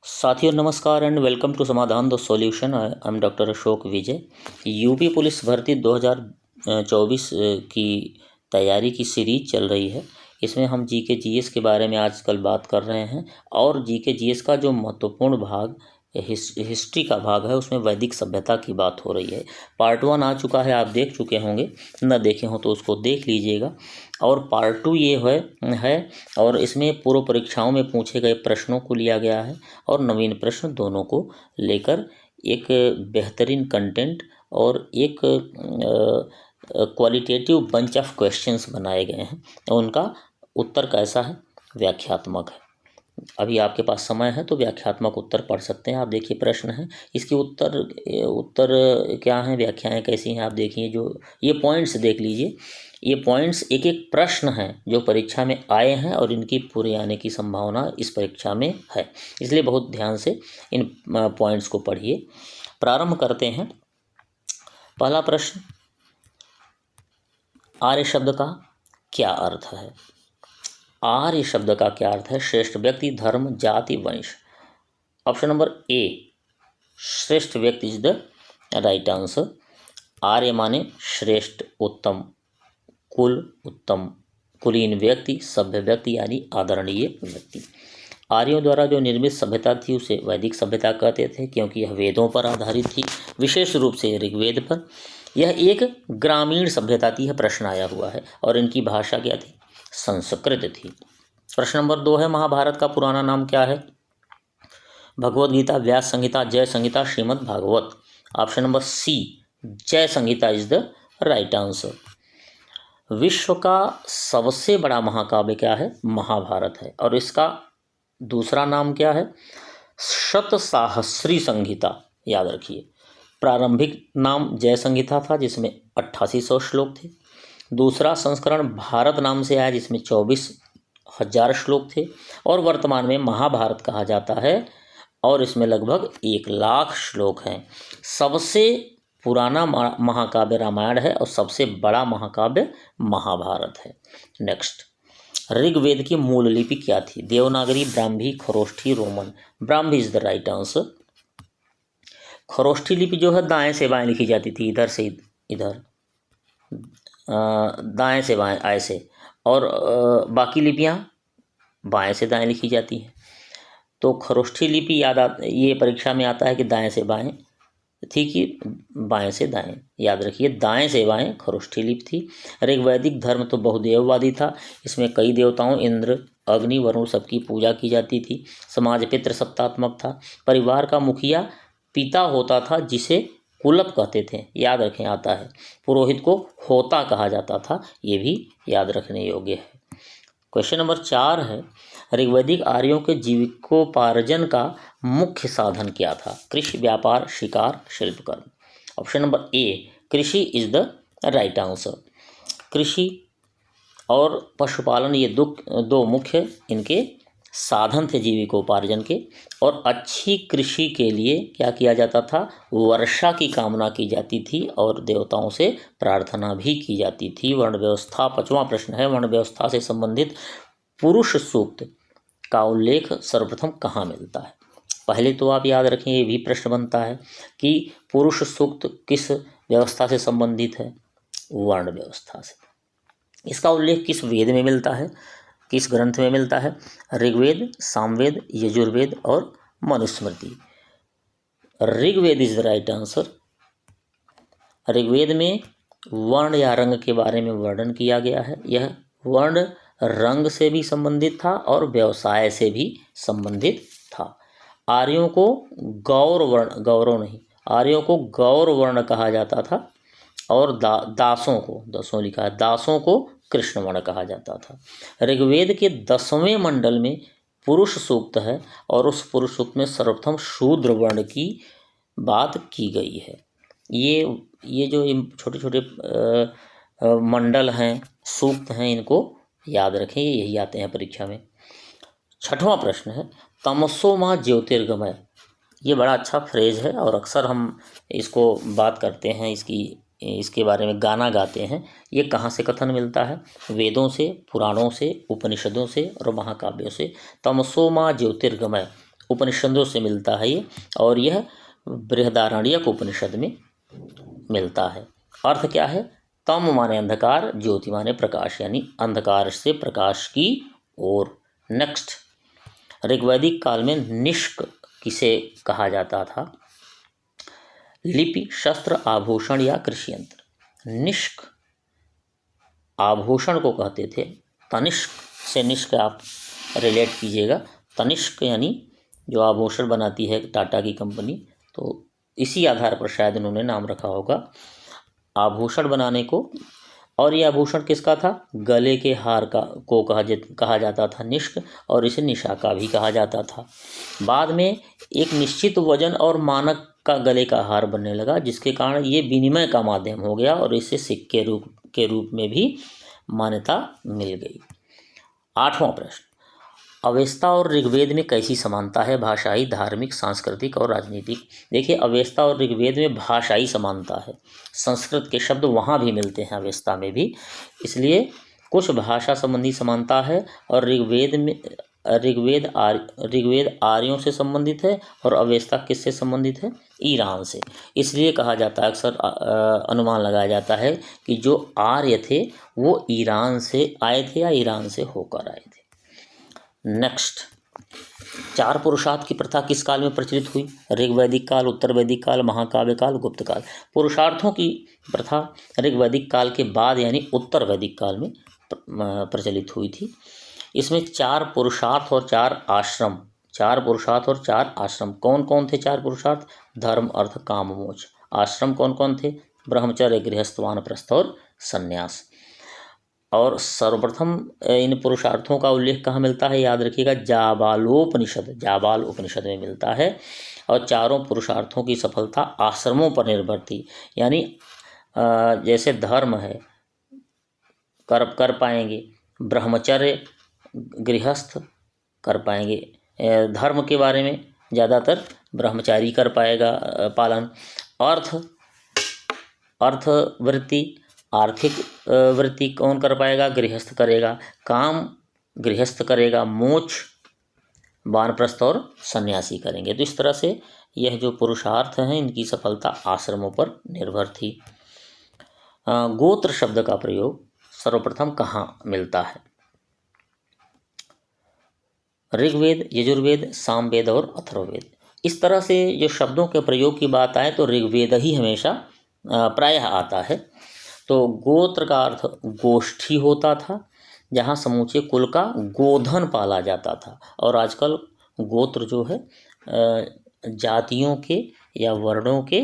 साथियों नमस्कार and welcome to समाधान the solution. I am doctor Ashok Vijay. UP police भर्ती 2024 की तैयारी की सीरीज चल रही है। इसमें हम जीके जीएस के बारे में आजकल बात कर रहे हैं और जीके जीएस का जो महत्वपूर्ण भाग हिस्ट्री का भाग है उसमें वैदिक सभ्यता की बात हो रही है। पार्ट 1 आ चुका है, आप देख चुके होंगे, न देखे हो तो उसको देख लीजिएगा। और पार्ट 2 ये है और इसमें पूर्व परीक्षाओं में पूछे गए प्रश्नों को लिया गया है और नवीन प्रश्न दोनों को लेकर एक बेहतरीन कंटेंट और एक क्वालिटेटिव बंच ऑफ क्वेश्चंस बनाए गए हैं। उनका उत्तर कैसा है? व्याख्यात्मक है। अभी आपके पास समय है तो व्याख्यात्मक उत्तर पढ़ सकते हैं। आप देखिए प्रश्न है, इसके उत्तर क्या हैं, व्याख्याएं कैसी हैं, आप देखिए। जो ये पॉइंट्स देख लीजिए, ये पॉइंट्स एक एक प्रश्न हैं जो परीक्षा में आए हैं और इनकी पूरे आने की संभावना इस परीक्षा में है, इसलिए बहुत ध्यान से इन पॉइंट्स को पढ़िए। प्रारंभ करते हैं। पहला प्रश्न, आर्य शब्द का क्या अर्थ है? आर्य शब्द का क्या अर्थ है? श्रेष्ठ व्यक्ति, धर्म, जाति, वंश। ऑप्शन नंबर ए, श्रेष्ठ व्यक्ति इज द राइट आंसर। आर्य माने श्रेष्ठ, उत्तम, कुल, उत्तम, कुलीन व्यक्ति, सभ्य व्यक्ति यानी आदरणीय व्यक्ति। आर्यों द्वारा जो निर्मित सभ्यता थी उसे वैदिक सभ्यता कहते थे, क्योंकि यह वेदों पर आधारित थी, विशेष रूप से ऋग्वेद पर। यह एक ग्रामीण सभ्यता थी, यह प्रश्न आया हुआ है, और इनकी भाषा क्या थी? संस्कृत थी। प्रश्न नंबर 2 है, महाभारत का पुराना नाम क्या है? Bhagavad Gita, Vyas Samhita, Jai Samhita, Shrimad Bhagwat. Option number C, Jai Samhita is the right answer. विश्व का सबसे बड़ा महाकाव्य क्या है? महाभारत है, और इसका दूसरा नाम क्या है? शतसाहस्री संहिता। याद रखिए, प्रारंभिक नाम जय संहिता था जिसमें 8800 श्लोक थे। दूसरा संस्करण भारत नाम से आया जिसमें 24,000 श्लोक थे, और वर्तमान में महाभारत कहा जाता है और इसमें लगभग 1,00,000 श्लोक हैं। सबसे पुराना महाकाव्य रामायण है और सबसे बड़ा महाकाव्य महाभारत है। नेक्स्ट, ऋग्वेद की मूल लिपि क्या थी? Devanagari, Brahmi, Kharoshthi, Roman. Brahmi is the right answer. Kharoshthi लिपि जो है दाएं से बाएं लिखी जाती थी, इधर से इधर, दाएं से बाएं ऐसे, और बाकी लिपियां बाएं से दाएं लिखी जाती हैं। तो खरोष्ठी लिपि ये परीक्षा में आता है कि दाएं से बाएं थी कि बाएं से दाएं। याद रखिए, दाएं से बाएं खरोष्ठी लिपि थी। ऋग्वैदिक धर्म तो बहुदेववादी था, इसमें कई देवताओं, इंद्र, अग्नि, वरुण सबकी पूजा की जाती थी। समाज पितृसत्तात्मक था। परिवार का मुखिया पिता होता था जिसे कुलप कहते थे, याद रखें, आता है। पुरोहित को होता कहा जाता था, ये भी याद रखने योग्य है। क्वेश्चन नंबर 4 है, ऋग्वैदिक आर्यों के जीविकोपार्जन का मुख्य साधन क्या था? कृषि, व्यापार, शिकार, शिल्पकर्म। ऑप्शन नंबर ए, कृषि इज द राइट आंसर। कृषि और पशुपालन ये दो मुख्य इनके साधन थे जीविकोपार्जन के। और अच्छी कृषि के लिए क्या किया जाता था? वर्षा की कामना की जाती थी और देवताओं से प्रार्थना भी की जाती थी। वर्ण व्यवस्था, 5वां प्रश्न है, वर्ण व्यवस्था से संबंधित पुरुष सूक्त का उल्लेख सर्वप्रथम कहाँ मिलता है? पहले तो आप याद रखें, ये भी प्रश्न बनता है कि पुरुष सूक्त किस व्यवस्था से संबंधित है? वर्ण व्यवस्था से। इसका उल्लेख किस वेद में मिलता है, किस ग्रंथ में मिलता है? ऋग्वेद, सामवेद, यजुर्वेद और Manusmriti. Rigveda is the right answer. Rigveda में वर्ण या रंग के बारे में वर्णन किया गया है। यह वर्ण रंग से भी संबंधित था और व्यवसाय से भी संबंधित था। आर्यों को आर्यों को गौर वर्ण कहा जाता था, और दासों को, दसों लिखा है, दासों को कृष्ण वर्ण कहा जाता था। ऋग्वेद के 10वें मंडल में पुरुष सूक्त है और उस पुरुष सूक्त में सर्वप्रथम शूद्र वर्ण की बात की गई है। ये जो छोटे छोटे मंडल हैं, सूक्त हैं, इनको याद रखें, यही आते हैं परीक्षा में। 6वां प्रश्न है, तमसो मां ज्योतिर्गमय। ये बड़ा अच्छा फ्रेज है और अक्सर हम इसको बात करते हैं, इसके बारे में गाना गाते हैं। ये कहाँ से कथन मिलता है? वेदों से, पुराणों से, उपनिषदों से और महाकाव्यों से। तमसो मां ज्योतिर्गमय, उपनिषदों से मिलता है ये, और यह बृहदारण्यक उपनिषद में मिलता है। अर्थ क्या है? तम माने अंधकार, ज्योति माने प्रकाश, यानी अंधकार से प्रकाश की ओर। नेक्स्ट, ऋग्वैदिक काल में निष्क किसे कहा जाता था? लिपि, शस्त्र, आभूषण या कृषि यंत्र। निष्क आभूषण को कहते थे। तनिष्क से निष्क आप रिलेट कीजिएगा। तनिष्क यानी जो आभूषण बनाती है टाटा की कंपनी, तो इसी आधार पर शायद उन्होंने नाम रखा होगा आभूषण बनाने को। और ये आभूषण किसका था? गले के हार का को कहा जाता था निष्क, और इसे निशाका भी कहा जाता था। बाद में एक निश्चित वजन और मानक का गले का हार बनने लगा, जिसके कारण ये विनिमय का माध्यम हो गया और इसे सिक्के के रूप में भी मान्यता मिल गई। 8वां प्रश्न, अवेस्ता और ऋग्वेद में कैसी समानता है? भाषाई, धार्मिक, सांस्कृतिक और राजनीतिक। देखिए, अवेस्ता और ऋग्वेद में भाषाई समानता है। संस्कृत के शब्द वहाँ भी मिलते हैं, अवेस्ता में भी, इसलिए कुछ भाषा संबंधी समानता है। और ऋग्वेद आर्यों से संबंधित है और अवेस्ता किससे संबंधित है? ईरान से। इसलिए कहा जाता है, अक्सर अनुमान लगाया जाता है कि जो आर्य थे वो ईरान से आए थे या ईरान से होकर आए थे। नेक्स्ट, 4 पुरुषार्थ की प्रथा किस काल में प्रचलित हुई? ऋग्वैदिक काल, उत्तर वैदिक काल, महाकाव्य काल, गुप्त काल। पुरुषार्थों की प्रथा ऋग्वैदिक काल के बाद यानी उत्तर वैदिक काल में प्रचलित हुई थी। इसमें 4 पुरुषार्थ और 4 आश्रम। 4 पुरुषार्थ और 4 आश्रम। कौन कौन थे 4 पुरुषार्थ? धर्म, अर्थ, काम, मोक्ष। आश्रम कौन कौन थे? ब्रह्मचर्य, गृहस्थ, वानप्रस्थ और संन्यास। और सर्वप्रथम इन पुरुषार्थों का उल्लेख कहाँ मिलता है? याद रखिएगा, जाबाल उपनिषद में मिलता है। और चारों पुरुषार्थों की सफलता आश्रमों पर निर्भर थी। यानी जैसे धर्म है, कर पाएंगे, ब्रह्मचर्य, गृहस्थ कर पाएंगे। धर्म के बारे में ज़्यादातर ब्रह्मचारी कर पाएगा पालन। अर्थवृत्ति, आर्थिक वृत्ति कौन कर पाएगा? गृहस्थ करेगा। काम गृहस्थ करेगा। मोक्ष वानप्रस्थ और सन्यासी करेंगे। तो इस तरह से यह जो पुरुषार्थ हैं इनकी सफलता आश्रमों पर निर्भर थी। गोत्र शब्द का प्रयोग सर्वप्रथम कहाँ मिलता है? ऋग्वेद, यजुर्वेद, सामवेद और अथर्ववेद। इस तरह से जो शब्दों के प्रयोग की बात आए तो ऋग्वेद ही हमेशा प्रायः आता है। तो गोत्र का अर्थ गोष्ठी होता था, जहाँ समूचे कुल का गोधन पाला जाता था। और आजकल गोत्र जो है जातियों के या वर्णों के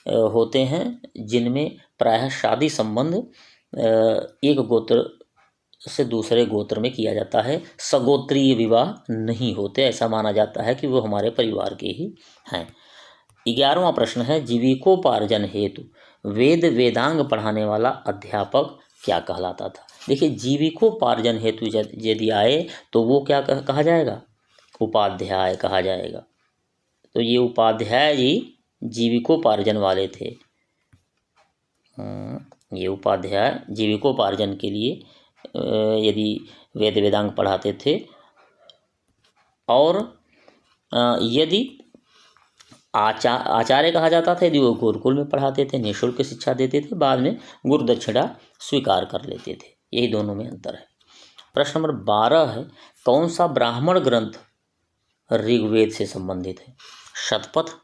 होते हैं, जिनमें प्रायः शादी संबंध एक गोत्र से दूसरे गोत्र में किया जाता है। सगोत्रीय विवाह नहीं होते, ऐसा माना जाता है कि वो हमारे परिवार के ही हैं। 11वां प्रश्न है, जीविकोपार्जन हेतु वेद वेदांग पढ़ाने वाला अध्यापक क्या कहलाता था? देखिए, जीविकोपार्जन हेतु यदि आए तो वो क्या कहा जाएगा? उपाध्याय कहा जाएगा। तो ये उपाध्याय जी जीविकोपार्जन वाले थे। ये उपाध्याय जीविकोपार्जन के लिए यदि वेद वेदांग पढ़ाते थे। और यदि आचार्य कहा जाता था यदि वो गुरुकुल में पढ़ाते थे, निःशुल्क शिक्षा देते थे, बाद में गुरु दक्षिणा स्वीकार कर लेते थे। यही दोनों में अंतर है। प्रश्न नंबर 12 है, कौन सा ब्राह्मण ग्रंथ ऋग्वेद से संबंधित है? शतपथ,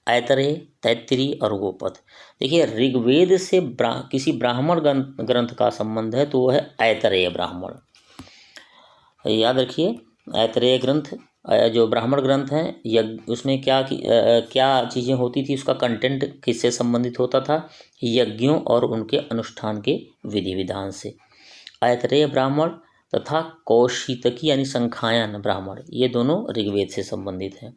ऐतरेय, तैत्तिरीय और गोपथ। देखिए, ऋग्वेद से किसी ब्राह्मण ग्रंथ का संबंध है तो वह है ऐतरेय ब्राह्मण। याद रखिए, ऐतरेय ग्रंथ जो ब्राह्मण ग्रंथ हैं, उसमें क्या चीज़ें होती थी, उसका कंटेंट किससे संबंधित होता था? यज्ञों और उनके अनुष्ठान के विधि विधान से। ऐतरेय ब्राह्मण तथा कौशितकी यानी संखायन ब्राह्मण, ये दोनों ऋग्वेद से संबंधित हैं।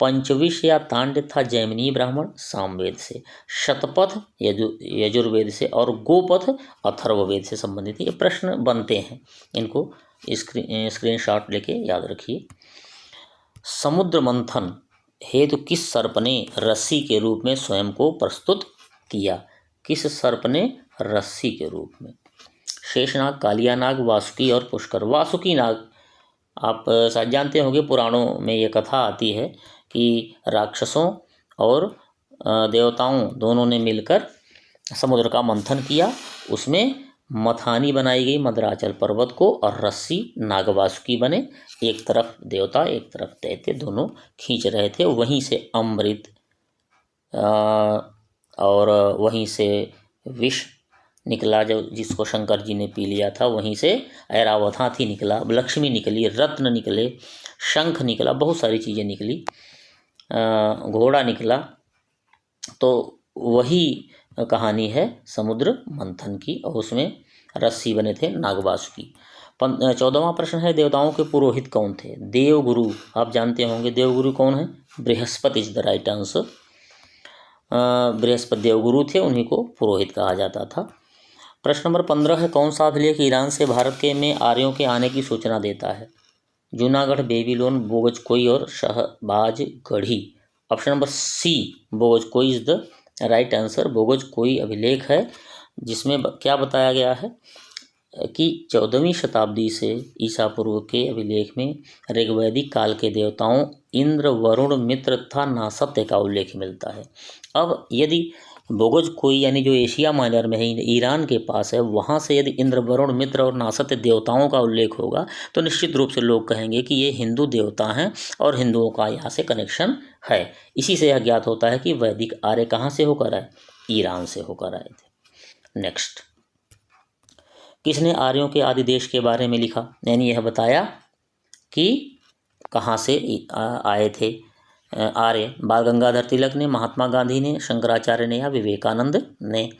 पंचविश या तांड्य था जैमिनी ब्राह्मण, सामवेद से। शतपथ यजुर्वेद से और गोपथ अथर्ववेद से संबंधित है। ये प्रश्न बनते हैं, इनको स्क्रीनशॉट लेके याद रखिए। समुद्र मंथन हेतु किस सर्प ने रस्सी के रूप में स्वयं को प्रस्तुत किया? किस सर्प ने रस्सी के रूप में? शेषनाग, कालिया नाग, वासुकी और पुष्कर। वासुकी नाग आप शायद जानते होंगे, पुराणों में ये कथा आती है कि राक्षसों और देवताओं दोनों ने मिलकर समुद्र का मंथन किया। उसमें मथानी बनाई गई मंदराचल पर्वत को, और रस्सी नागवासुकी बने। एक तरफ देवता, एक तरफ दैत्य, दोनों खींच रहे थे। वहीं से अमृत और वहीं से विष निकला, जो जिसको शंकर जी ने पी लिया था। वहीं से ऐरावत हाथी निकला, लक्ष्मी निकली, रत्न निकले, शंख निकला, बहुत सारी चीज़ें निकली, घोड़ा निकला। तो वही कहानी है समुद्र मंथन की, और उसमें रस्सी बने थे नागवासुकी। 14वां प्रश्न है, देवताओं के पुरोहित कौन थे? देवगुरु, आप जानते होंगे देवगुरु कौन है? Brihaspati is the right answer. Brihaspati देवगुरु थे, उन्हीं को पुरोहित कहा जाता था। प्रश्न नंबर 15 है, कौन सा अभिलेख ईरान से भारत के में आर्यों के आने की सूचना देता है? जूनागढ़, बेबीलोन, बोगजकोई और Shahbazgarhi. Option number C, Boghazkoi is the right answer. Boghazkoi अभिलेख है जिसमें क्या बताया गया है कि 14वीं शताब्दी से ईसा पूर्व के अभिलेख में ऋग्वैदिक काल के देवताओं इंद्र, वरुण, मित्र तथा नासत्य का उल्लेख मिलता है। अब यदि बोगजकोई यानी जो एशिया माइनर में है, ईरान के पास है, वहाँ से यदि इंद्र, वरुण, मित्र और नासत्य देवताओं का उल्लेख होगा तो निश्चित रूप से लोग कहेंगे कि ये हिंदू देवता हैं और हिंदुओं का यहाँ से कनेक्शन है। इसी से यह ज्ञात होता है कि वैदिक आर्य कहाँ से होकर आए? ईरान से होकर आए थे। नेक्स्ट, किसने आर्यों के आदि देश के बारे में लिखा? यानी यह बताया कि कहाँ से आए थे आर्य। बाल गंगाधर तिलक ने, महात्मा गांधी ने, शंकराचार्य ने या विवेकानंद ने?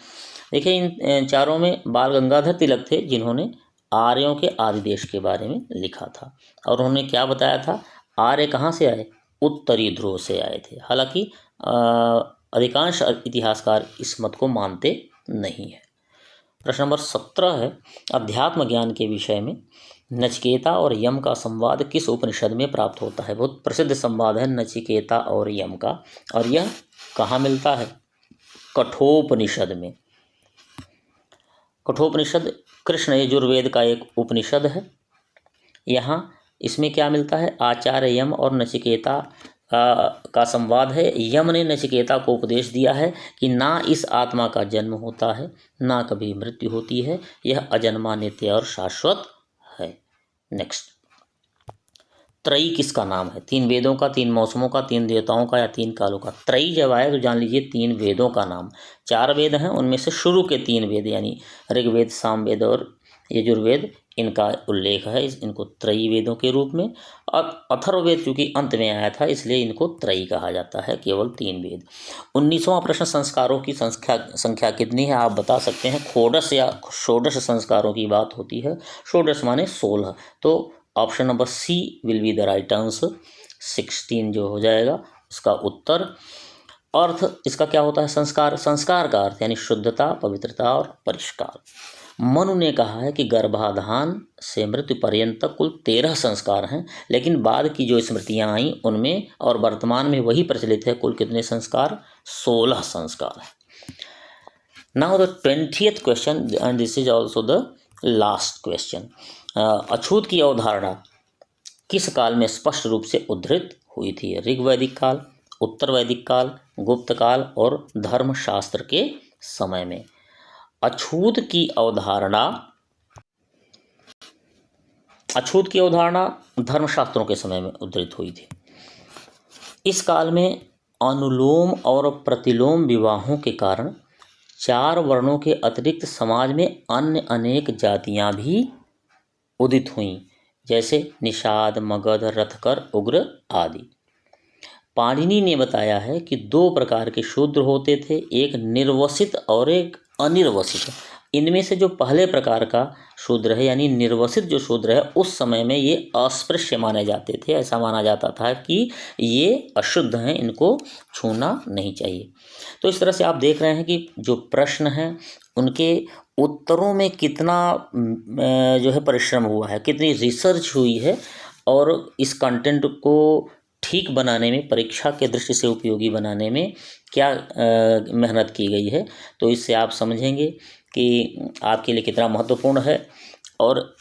देखिए, इन चारों में बाल गंगाधर तिलक थे जिन्होंने आर्यों के आदि देश के बारे में लिखा था। और उन्होंने क्या बताया था? आर्य कहाँ से आए? उत्तरी ध्रुव से आए थे। हालांकि अधिकांश इतिहासकार इस मत को मानते नहीं है। प्रश्न नंबर 17 है, अध्यात्म ज्ञान के विषय में नचिकेता और यम का संवाद किस उपनिषद में प्राप्त होता है? बहुत प्रसिद्ध संवाद है नचिकेता और यम का, और यह कहाँ मिलता है? कठोपनिषद में। कठोपनिषद कृष्ण यजुर्वेद का एक उपनिषद है। यहाँ इसमें क्या मिलता है? आचार्य यम और नचिकेता का संवाद है। यम ने नचिकेता को उपदेश दिया है कि ना इस आत्मा का जन्म होता है, ना कभी मृत्यु होती है, यह अजन्मा, नित्य और शाश्वत है। नेक्स्ट, त्रयी किसका नाम है? 3 वेदों का, 3 मौसमों का, 3 देवताओं का या 3 कालों का? त्रयी जब आए तो जान लीजिए 3 वेदों का नाम। 4 वेद हैं, उनमें से शुरू के 3 वेद यानी ऋग्वेद, सामवेद और यजुर्वेद, इनका उल्लेख है इनको त्रयी वेदों के रूप में। और अथर्ववेद चूंकि अंत में आया था इसलिए इनको त्रयी कहा जाता है, केवल 3 वेद। 19वां प्रश्न, संस्कारों की संख्या कितनी है? आप बता सकते हैं। षोडश या षोडश संस्कारों की बात होती है। षोडश माने 16, तो option number C will be the right answer. 16 जो हो जाएगा इसका उत्तर। अर्थ इसका क्या होता है? संस्कार। संस्कार का अर्थ यानी शुद्धता, पवित्रता और परिष्कार। मनु ने कहा है कि गर्भाधान से मृत्यु पर्यंत तक कुल 13 संस्कार हैं, लेकिन बाद की जो स्मृतियां आई उनमें और वर्तमान में वही प्रचलित है। कुल कितने संस्कार? 16 संस्कार है। Now the 20th question, and this is also the last question. अछूत की अवधारणा किस काल में स्पष्ट रूप से उद्धृत हुई थी? ऋग्वैदिक काल, उत्तर वैदिक काल, गुप्त काल और धर्मशास्त्र के समय में। अछूत की अवधारणा धर्मशास्त्रों के समय में उद्धृत हुई थी। इस काल में अनुलोम और प्रतिलोम विवाहों के कारण 4 वर्णों के अतिरिक्त समाज में अन्य अनेक जातियां भी उदित हुईं, जैसे निषाद, मगध, रथकर, उग्र आदि। पाणिनि ने बताया है कि 2 प्रकार के शूद्र होते थे, एक निर्वसित और एक अनिर्वसित। इनमें से जो पहले प्रकार का शूद्र है यानी निर्वसित जो शूद्र है, उस समय में ये अस्पृश्य माने जाते थे। ऐसा माना जाता था कि ये अशुद्ध हैं, इनको छूना नहीं चाहिए। तो इस तरह से आप देख रहे हैं कि जो प्रश्न हैं उनके उत्तरों में कितना जो है परिश्रम हुआ है, कितनी रिसर्च हुई है, और इस कंटेंट को ठीक बनाने में, परीक्षा के दृष्टि से उपयोगी बनाने में क्या मेहनत की गई है। तो इससे आप समझेंगे कि आपके लिए कितना महत्वपूर्ण है। और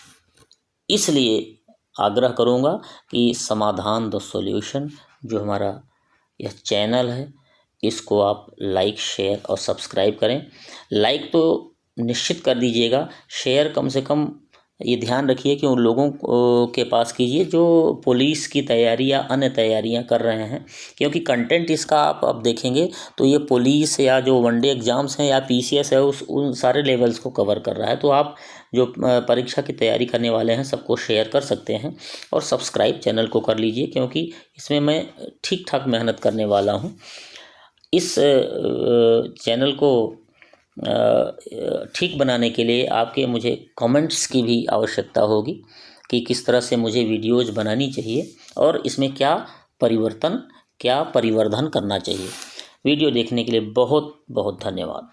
इसलिए आग्रह करूँगा कि समाधान द सॉल्यूशन जो हमारा यह चैनल है, इसको आप लाइक, शेयर और सब्सक्राइब करें। लाइक तो निश्चित कर दीजिएगा, शेयर कम से कम ये ध्यान रखिए कि उन लोगों के पास कीजिए जो पुलिस की तैयारी या अन्य तैयारियां कर रहे हैं, क्योंकि कंटेंट इसका आप अब देखेंगे तो ये पुलिस या जो वनडे एग्ज़ाम्स हैं या पीसीएस है उन सारे लेवल्स को कवर कर रहा है। तो आप जो परीक्षा की तैयारी करने वाले हैं सबको शेयर कर सकते हैं और सब्सक्राइब चैनल को कर लीजिए, क्योंकि इसमें मैं ठीक ठाक मेहनत करने वाला हूँ। इस चैनल को ठीक बनाने के लिए आपके मुझे कमेंट्स की भी आवश्यकता होगी कि किस तरह से मुझे वीडियोज़ बनानी चाहिए और इसमें क्या परिवर्तन, क्या परिवर्धन करना चाहिए। वीडियो देखने के लिए बहुत बहुत धन्यवाद।